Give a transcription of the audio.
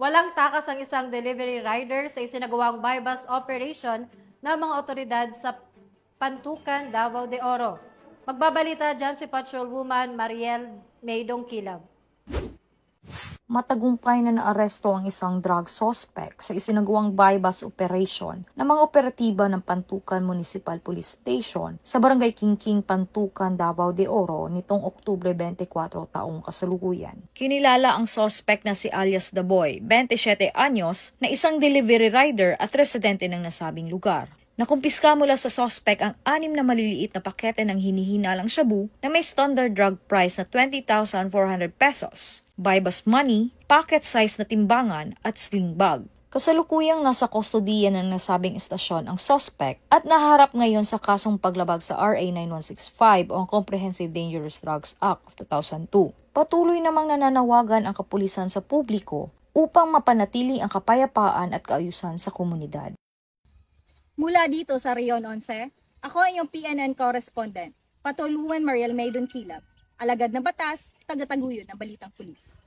Walang takas ang isang delivery rider sa isinagawang buy-bus operation ng mga otoridad sa Pantukan, Davao de Oro. Magbabalita dyan si Patrolwoman Mariel Maydong Kilab. Matagumpay na naaresto ang isang drug suspect sa isinagawang buy-bus operation ng mga operatiba ng Pantukan Municipal Police Station sa Barangay Kingking, Pantukan, Davao de Oro nitong Oktubre 24 taong kasalukuyan. Kinilala ang suspect na si alias The Boy, 27 anyos, na isang delivery rider at residente ng nasabing lugar. Nakumpiska mula sa suspect ang 6 na maliliit na pakete ng hinihinalang shabu na may standard drug price na 20,400 pesos, buy-bus money, pocket size na timbangan at sling bag. Kasalukuyang nasa kustodiya ng nasabing istasyon ang suspect at naharap ngayon sa kasong paglabag sa RA 9165 o ang Comprehensive Dangerous Drugs Act of 2002. Patuloy namang nananawagan ang kapulisan sa publiko upang mapanatili ang kapayapaan at kaayusan sa komunidad. Mula dito sa Rion 11, ako ang iyong PNN correspondent, Patrolwoman Mariel Maydon Kilab, alagad ng batas, tagataguyod ng Balitang Pulis.